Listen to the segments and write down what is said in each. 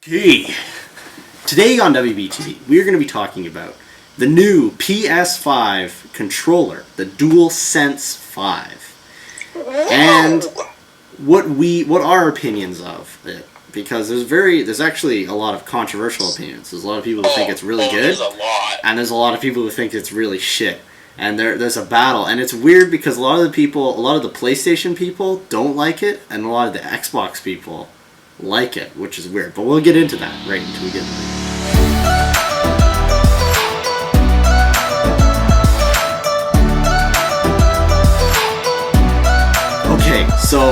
Okay, today on WBTV, we are going to be talking about the new PS5 controller, the DualSense 5, and what our opinions of it. Because there's actually a lot of controversial opinions. There's a lot of people who think it's really good, and there's a lot of people who think it's really shit. And there's a battle, and it's weird because a lot of the PlayStation people don't like it, and a lot of the Xbox people like it, which is weird. But we'll get into that right until we get there. Okay, so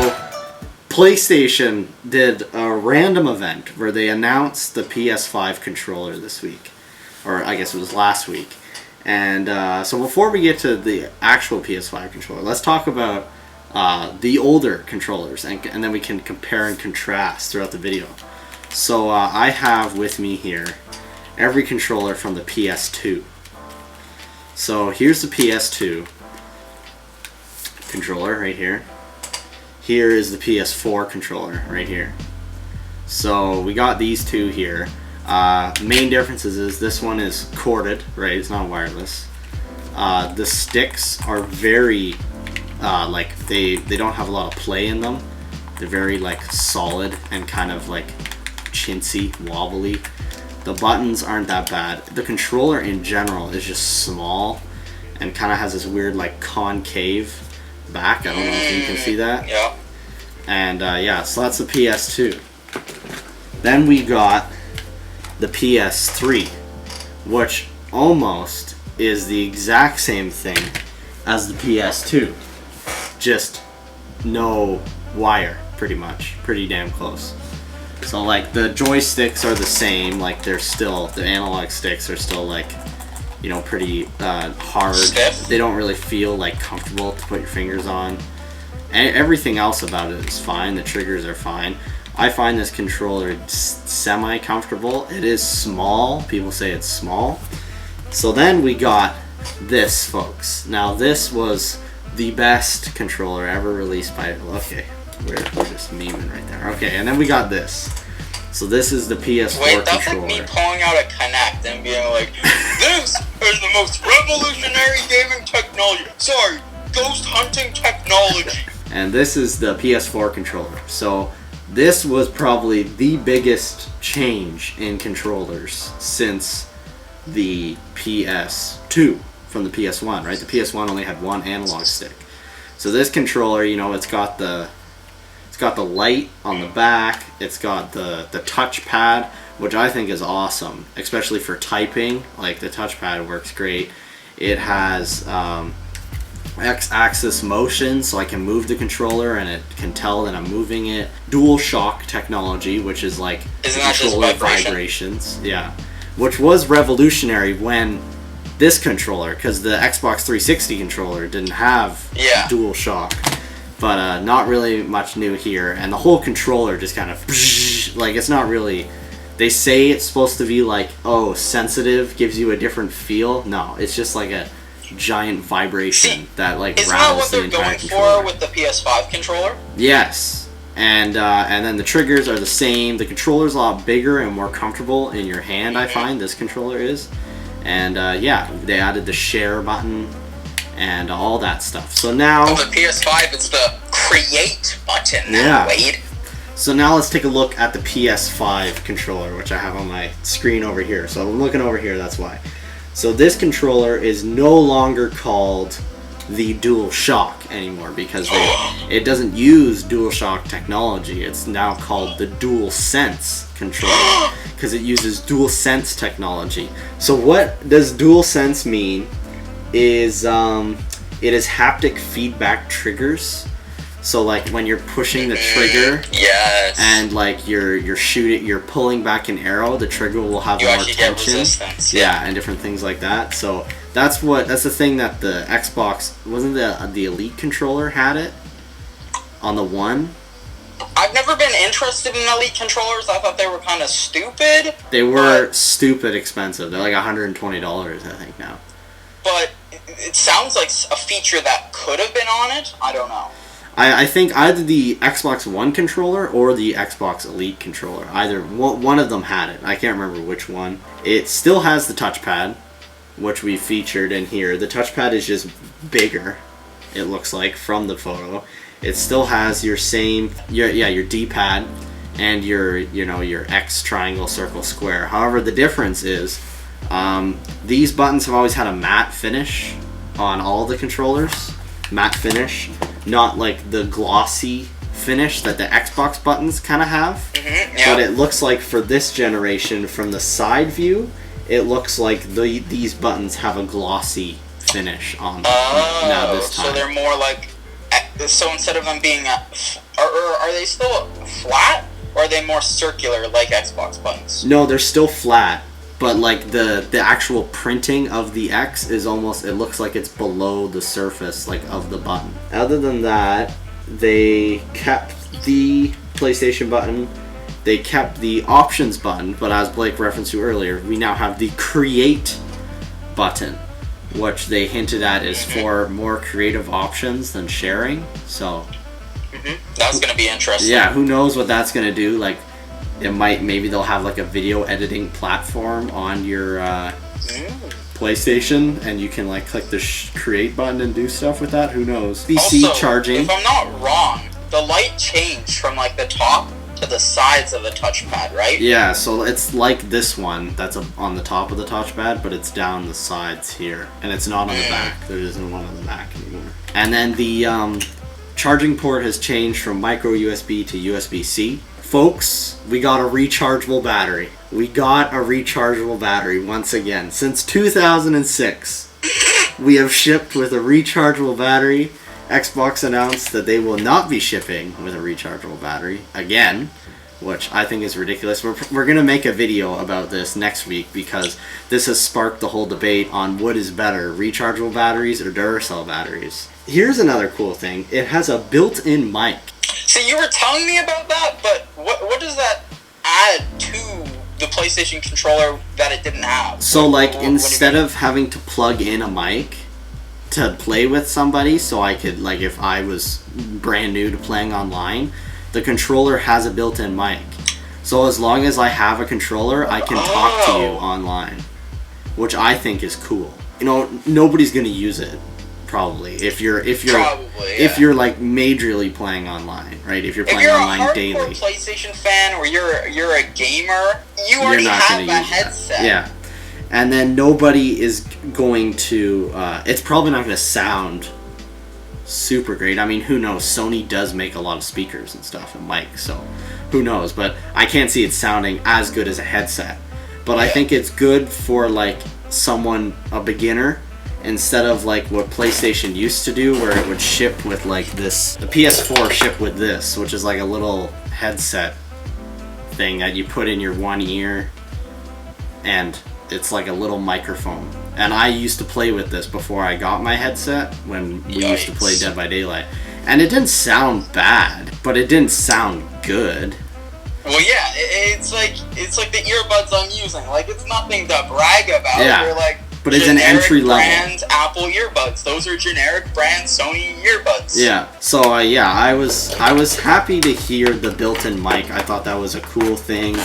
PlayStation did a random event where they announced the PS5 controller this week, or I guess it was last week. And so before we get to the actual PS5 controller, let's talk about the older controllers, and then we can compare and contrast throughout the video. So I have with me here every controller from the PS2. So here's the PS2 controller right here. Here is the PS4 controller right here. So we got these two here. Main differences is this one is corded, right? It's not wireless. The sticks are very like they don't have a lot of play in them. They're very like solid and kind of like chintzy, wobbly. The buttons aren't that bad. The controller in general is just small and kind of has this weird like concave back. I don't know if you can see that. Yeah. And yeah, so that's the PS2. Then we got the PS3, which almost is the exact same thing as the PS2, just no wire, pretty much, pretty damn close. So like the joysticks are the same, like they're still, the analog sticks are still like, you know, pretty hard. Stiff. They don't really feel like comfortable to put your fingers on. And everything else about it is fine. The triggers are fine. I find this controller semi-comfortable. It is small. People say it's small. So then we got this, folks. Now this was the best controller ever released by... Okay, we're just memeing right there. Okay, and then we got this. So this is the PS4 Wait, that's controller. like me pulling out a Kinect and being like, this is the most revolutionary gaming technology. Sorry, ghost hunting technology. And this is the PS4 controller. So this was probably the biggest change in controllers since the PS2 from the PS1, right? The PS1 only had one analog stick. So this controller, you know, it's got the light on the back, it's got the touchpad, which I think is awesome, especially for typing. Like the touchpad works great. It has X-axis motion, so I can move the controller and it can tell that I'm moving it. Dual shock technology, which is like controller vibrations. Yeah, which was revolutionary when this controller, because the Xbox 360 controller didn't have dual shock. But not really much new here, and the whole controller just kind of like, it's not really. They say it's supposed to be like, oh, sensitive, gives you a different feel. No, it's just like a giant vibration that like rattles the entire controller. Isn't that what they're going for with the PS5 controller? Yes, and then the triggers are the same. The controller's a lot bigger and more comfortable in your hand. I find this controller is, and yeah, they added the share button and all that stuff. So now on the PS5, it's the create button. Yeah. Wade. So now let's take a look at the PS5 controller, which I have on my screen over here. So I'm looking over here. That's why. So this controller is no longer called the DualShock anymore because it doesn't use DualShock technology. It's now called the DualSense controller because it uses DualSense technology. So what does DualSense mean is it is haptic feedback triggers. So like when you're pushing the trigger, yes, and like you're shooting, you're pulling back an arrow, the trigger will have more tension. Get resistance. Yeah, and different things like that. So that's the thing that the Xbox, wasn't the Elite controller had it on the one. I've never been interested in Elite controllers. I thought they were kind of stupid. They were stupid expensive. They're like $120, I think now. But it sounds like a feature that could have been on it. I don't know. I think either the Xbox One controller or the Xbox Elite controller. Either one of them had it. I can't remember which one. It still has the touchpad, which we featured in here. The touchpad is just bigger, it looks like, from the photo. It still has your same, your D-pad and your X, triangle, circle, square. However, the difference is these buttons have always had a matte finish on all the controllers. Matte finish, not like the glossy finish that the Xbox buttons kind of have. Mm-hmm, yeah. But it looks like for this generation, from the side view, it looks like these buttons have a glossy finish on them now this time. So they're more like, so instead of them being, are they still flat, or are they more circular like Xbox buttons? No, they're still flat, but like the actual printing of the X is almost, it looks like it's below the surface like of the button. Other than that, they kept the PlayStation button. They kept the options button, but as Blake referenced to earlier, we now have the create button, which they hinted at is for more creative options than sharing. So that's gonna be interesting. Yeah, who knows what that's gonna do? Like, it might, maybe they'll have like a video editing platform on your PlayStation, and you can like click the create button and do stuff with that. Who knows? PC also, charging. If I'm not wrong, the light changed from like the top to the sides of the touchpad, right? Yeah, so it's like this one that's on the top of the touchpad, but it's down the sides here, and it's not on the back. There isn't one on the back anymore. And then the charging port has changed from micro USB to USB-C. Folks, we got a rechargeable battery. We got a rechargeable battery once again. Since 2006, we have shipped with a rechargeable battery. Xbox announced that they will not be shipping with a rechargeable battery again, which I think is ridiculous. We're going to make a video about this next week because this has sparked the whole debate on what is better, rechargeable batteries or Duracell batteries. Here's another cool thing. It has a built-in mic. See, you were telling me about that, but what does that add to the PlayStation controller that it didn't have? So, like, instead of having to plug in a mic to play with somebody, so I could, like, if I was brand new to playing online, the controller has a built-in mic. So as long as I have a controller, I can talk to you online, which I think is cool. You know, nobody's gonna use it. Probably if you're like majorly playing online, right? If you're playing online daily. If you're a hardcore PlayStation fan or you're a gamer, you already have a headset. Yeah, and then nobody is going to. It's probably not going to sound super great. I mean, who knows? Sony does make a lot of speakers and stuff and mics, so who knows? But I can't see it sounding as good as a headset. But I think it's good for like a beginner. Instead of like what PlayStation used to do, where it would ship with like this, the PS4 shipped with this, which is like a little headset thing that you put in your one ear, and it's like a little microphone. And I used to play with this before I got my headset, when we used to play Dead by Daylight. And it didn't sound bad, but it didn't sound good. Well, yeah, it's like the earbuds I'm using. Like, it's nothing to brag about. Yeah. They're like, but it's an entry level. Brand Apple earbuds. Those are generic brand Sony earbuds. Yeah. So I was happy to hear the built-in mic. I thought that was a cool thing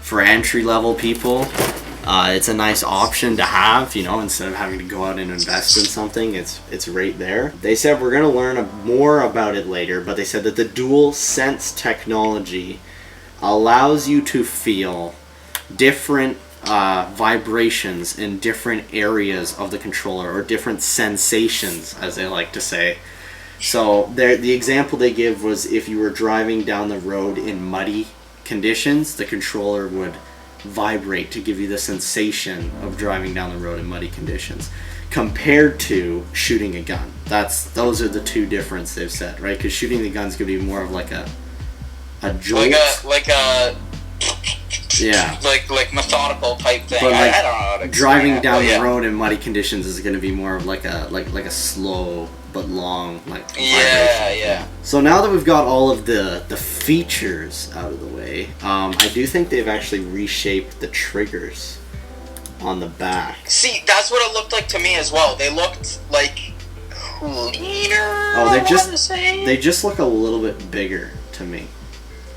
for entry level people. It's a nice option to have, you know, instead of having to go out and invest in something. It's right there. They said we're gonna learn more about it later, but they said that the DualSense technology allows you to feel different vibrations in different areas of the controller, or different sensations, as they like to say. So the example they give was if you were driving down the road in muddy conditions, the controller would vibrate to give you the sensation of driving down the road in muddy conditions, compared to shooting a gun. Those are the two differences they've said, right? Because shooting the gun's gonna be more of like a jolt, like a yeah, like methodical type thing. But like, I don't know how to driving down the road in muddy conditions is going to be more of like a slow but long vibration. Yeah. So now that we've got all of the features out of the way, I do think they've actually reshaped the triggers on the back. See, that's what it looked like to me as well. They looked like cleaner. Oh, I wanna say. they just look a little bit bigger to me.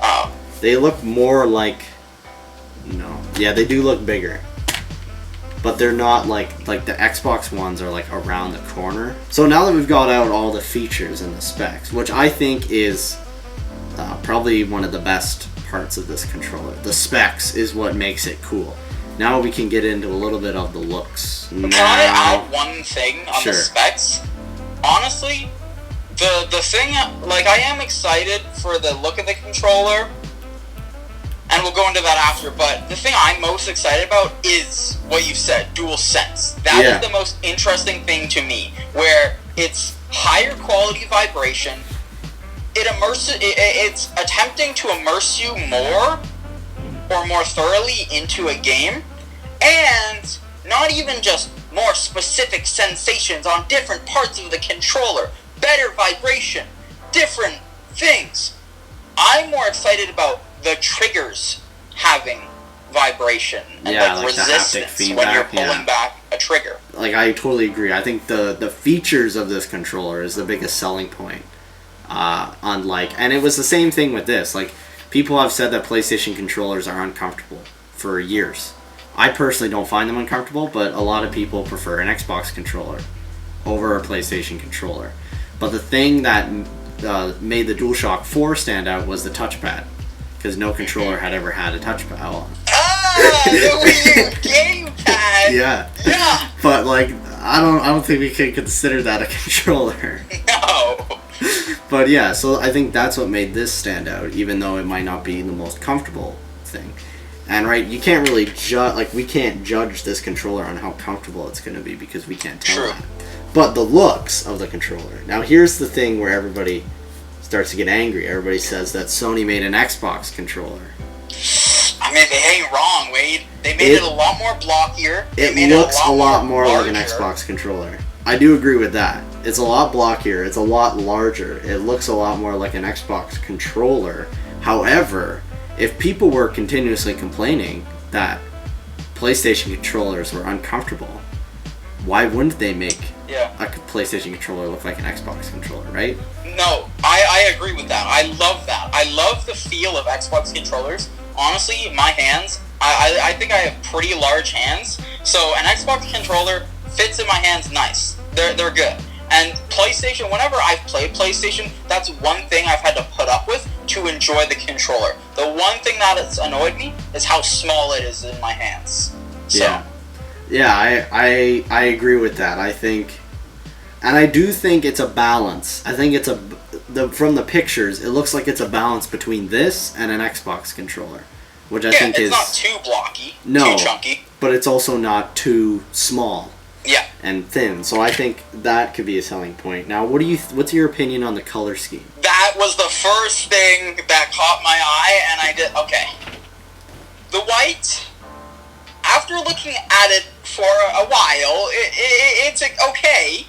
Oh. They look more like, no, yeah, they do look bigger, but they're not like the Xbox ones are like around the corner. So now that we've got out all the features and the specs, which I think is probably one of the best parts of this controller, the specs is what makes it cool. Now we can get into a little bit of the looks. Can I add one thing on Sure. the specs? Honestly, the thing, like, I am excited for the look of the controller, and we'll go into that after, but the thing I'm most excited about is what you said, DualSense. That is the most interesting thing to me, where it's higher quality vibration, it's attempting to immerse you more thoroughly into a game, and not even just more specific sensations on different parts of the controller, better vibration, different things. I'm more excited about the triggers having vibration and like resistance when you're pulling back a trigger. Like, I totally agree. I think the features of this controller is the biggest selling point. And it was the same thing with this. Like, people have said that PlayStation controllers are uncomfortable for years. I personally don't find them uncomfortable, but a lot of people prefer an Xbox controller over a PlayStation controller. But the thing that made the DualShock 4 stand out was the touchpad, because no controller had ever had a touchpad. The Wii U gamepad. Yeah. But like, I don't think we can consider that a controller. No. But yeah, so I think that's what made this stand out, even though it might not be the most comfortable thing. And right, you can't really judge, like, we can't judge this controller on how comfortable it's going to be because we can't tell that. But the looks of the controller. Now here's the thing where everybody starts to get angry. Everybody says that Sony made an Xbox controller. I mean, they ain't wrong, Wade. They made it a lot more blockier. It looks a lot more like an Xbox controller. I do agree with that. It's a lot blockier. It's a lot larger. It looks a lot more like an Xbox controller. However, if people were continuously complaining that PlayStation controllers were uncomfortable, why wouldn't they make a PlayStation controller look like an Xbox controller, right? No, I agree with that. I love that. I love the feel of Xbox controllers. Honestly, my hands, I think I have pretty large hands, so an Xbox controller fits in my hands nice. They're good. And PlayStation, whenever I've played PlayStation, that's one thing I've had to put up with to enjoy the controller. The one thing that has annoyed me is how small it is in my hands. So. Yeah, I agree with that. I think, and I do think it's a balance. I think it's from the pictures, it looks like it's a balance between this and an Xbox controller, which I think is not too blocky, too chunky, but it's also not too small. Yeah. And thin. So I think that could be a selling point. Now, what's your opinion on the color scheme? That was the first thing that caught my eye, and I did okay. The white, after looking at it for a while, it's okay.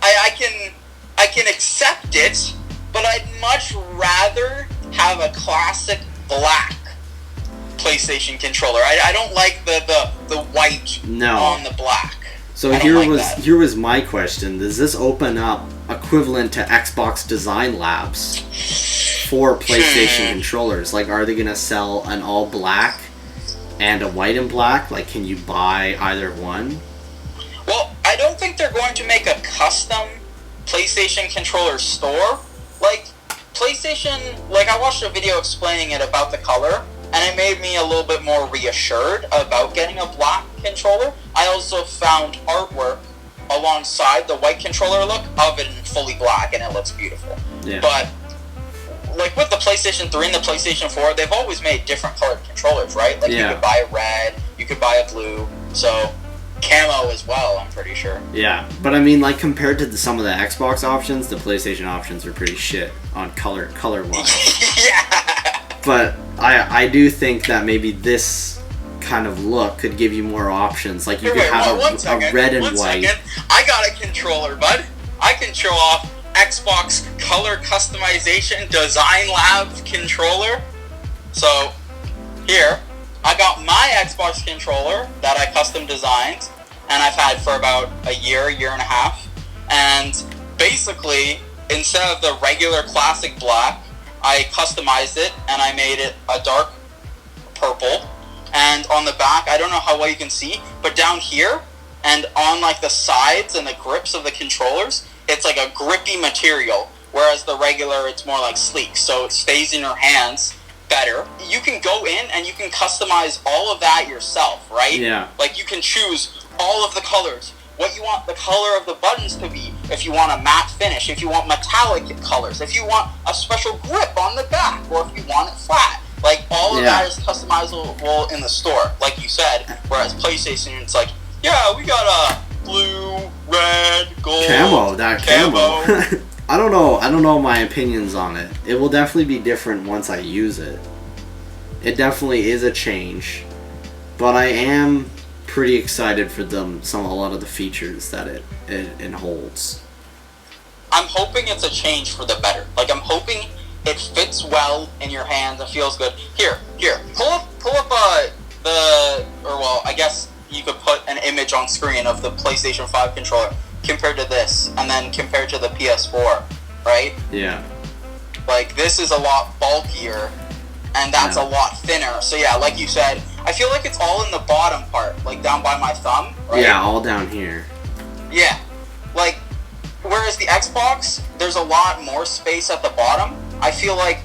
I can accept it, but I'd much rather have a classic black PlayStation controller. I don't like the white on the black. So here was my question. Does this open up equivalent to Xbox Design Labs for PlayStation controllers? Like, are they going to sell an all black and a white and black? Like, can you buy either one? Well, I don't think they're going to make a custom PlayStation controller store. Like, PlayStation, like, I watched a video explaining it about the color, and it made me a little bit more reassured about getting a black controller. I also found artwork alongside the white controller look of it in fully black, and it looks beautiful. Yeah. But, like, with the PlayStation 3 and the PlayStation 4, they've always made different colored controllers, right? Like, you could buy a red, you could buy a blue, so camo as well, I'm pretty sure. Yeah, but I mean, like, compared to some of the Xbox options, the PlayStation options are pretty shit on color-wise. Yeah. But I do think that maybe this kind of look could give you more options. Like, you could have a red and white. I got a controller, bud. I can show off Xbox Color Customization Design Lab controller. So, here, I got my Xbox controller that I custom designed, and I've had for about a year and a half. And basically, instead of the regular classic black, I customized it and I made it a dark purple. And on the back, I don't know how well you can see, but down here and on like the sides and the grips of the controllers, it's like a grippy material, whereas the regular, it's more like sleek, so it stays in your hands better. You can go in and you can customize all of that yourself, right? Yeah. Like you can choose all of the colors, what you want the color of the buttons to be, if you want a matte finish, if you want metallic colors, if you want a special grip on the back, or if you want it flat. Like, all of that is customizable in the store, like you said, whereas PlayStation, it's like, yeah, we got a blue, red, gold, camo. I don't know my opinions on it. It will definitely be different once I use it. It definitely is a change, but I am pretty excited for a lot of the features that it holds. I'm hoping it's a change for the better. Like, I'm hoping it fits well in your hands and feels good. Here, pull up I guess you could put an image on screen of the PlayStation 5 controller compared to this, and then compared to the PS4, right? Yeah. Like, this is a lot bulkier, and that's a lot thinner. So yeah, like you said, I feel like it's all in the bottom part, like down by my thumb, right? Yeah, all down here. Yeah. Like, whereas the Xbox, there's a lot more space at the bottom. I feel like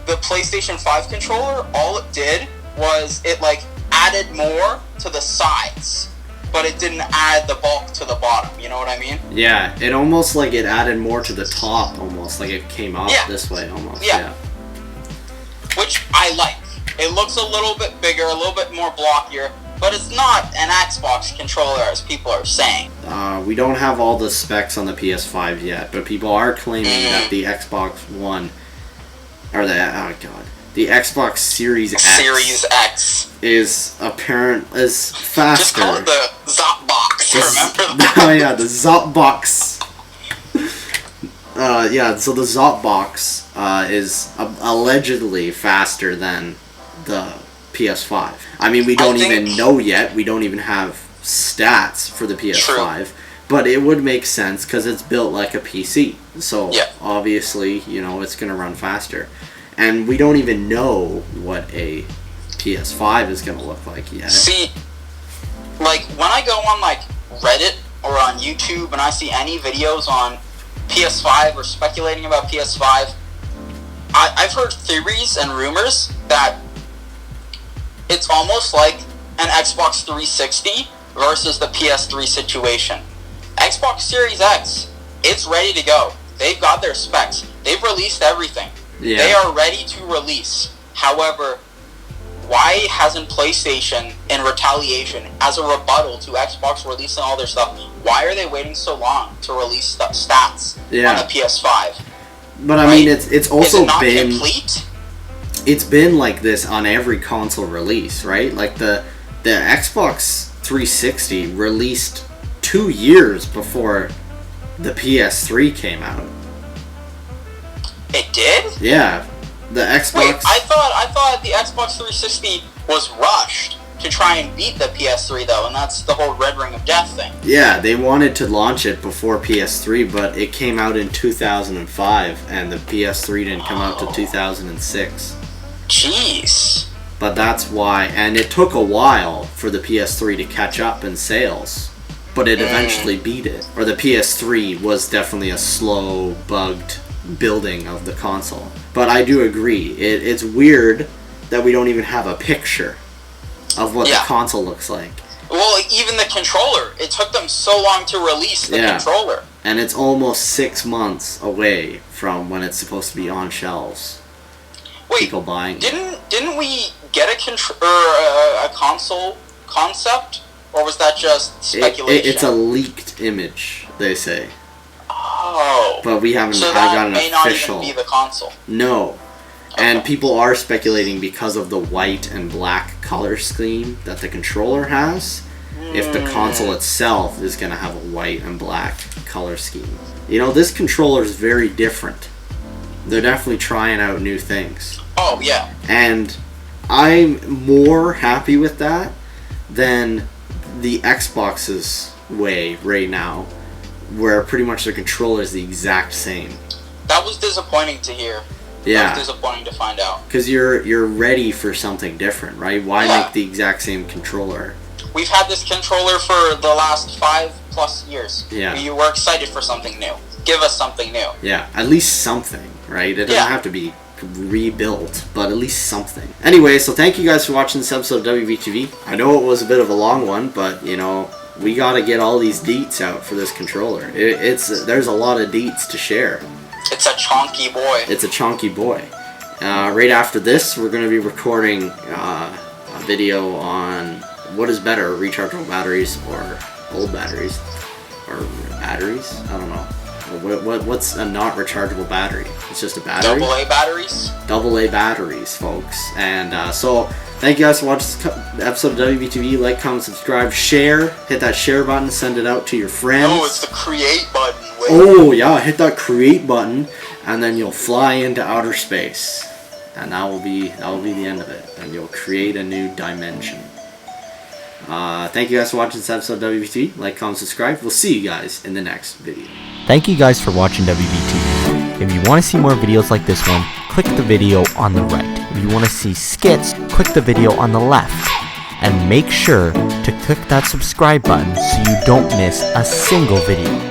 the PlayStation 5 controller, all it did was it, like, added more to the sides, but it didn't add the bulk to the bottom, you know what I mean? Yeah, it almost like it added more to the top, almost, like it came out this way, almost, yeah. Which I like. It looks a little bit bigger, a little bit more blockier, but it's not an Xbox controller, as people are saying. We don't have all the specs on the PS5 yet, but people are claiming that the Xbox One, or the Xbox Series X is faster. Just call it the Zop Box, remember that? Oh yeah, the Zop Box. So the Zop Box is allegedly faster than the PS5. I mean, we don't even know yet. We don't even have stats for the PS5. True. But it would make sense because it's built like a PC. So obviously, it's going to run faster. And we don't even know what a PS5 is going to look like yet. See, like, when I go on, like, Reddit or on YouTube and I see any videos on PS5 or speculating about PS5, I've heard theories and rumors that it's almost like an Xbox 360 versus the PS3 situation. Xbox Series X, it's ready to go. They've got their specs. They've released everything. Yeah. They are ready to release. However, why hasn't PlayStation, in retaliation, as a rebuttal to Xbox releasing all their stuff, why are they waiting so long to release stats on the PS5? But I mean, it's also been complete? It's been like this on every console release, right? Like the Xbox 360 released 2 years before the PS3 came out. It did? Yeah. The Xbox... Wait, I thought the Xbox 360 was rushed to try and beat the PS3, though, and that's the whole Red Ring of Death thing. Yeah, they wanted to launch it before PS3, but it came out in 2005, and the PS3 didn't come out till 2006. Jeez. But that's why, and it took a while for the PS3 to catch up in sales, but it eventually beat it. Or the PS3 was definitely a slow, bugged building of the console. But I do agree, it's weird that we don't even have a picture of what the console looks like. Well, even the controller, it took them so long to release the controller. And it's almost 6 months away from when it's supposed to be on shelves. Wait, people buying didn't we get a console concept, or was that just speculation? It's a leaked image, they say. Oh. But we haven't got an may official. Not even be the console. No. Okay. And people are speculating because of the white and black color scheme that the controller has, if the console itself is going to have a white and black color scheme. This controller is very different. They're definitely trying out new things. Oh, yeah. And I'm more happy with that than the Xbox's way right now, where pretty much the controller is the exact same. That was disappointing to hear. Yeah. That was disappointing to find out. Because you're ready for something different, right? Why make the exact same controller? We've had this controller for the last 5+ years. Yeah. We were excited for something new. Give us something new. Yeah, at least something, right? It doesn't have to be rebuilt, but at least something. Anyway, so thank you guys for watching this episode of WVTV. I know it was a bit of a long one, but you know, we gotta get all these deets out for this controller. There's a lot of deets to share. It's a chonky boy. It's a chonky boy. Right after this, we're going to be recording a video on what is better, rechargeable batteries or old batteries, or batteries. I don't know. What's a not rechargeable battery? It's just a battery. AA batteries. AA batteries, folks. And so, thank you guys for watching this episode of WBTV. Like, comment, subscribe, share. Hit that share button. Send it out to your friends. Oh, it's the create button. Wait. Oh yeah, hit that create button, and then you'll fly into outer space, and that will be the end of it. And you'll create a new dimension. Thank you guys for watching this episode of WBT. Like, comment, subscribe. We'll see you guys in the next video. Thank you guys for watching WBT. If you want to see more videos like this one, click the video on the right. If you want to see skits, click the video on the left. And make sure to click that subscribe button so you don't miss a single video.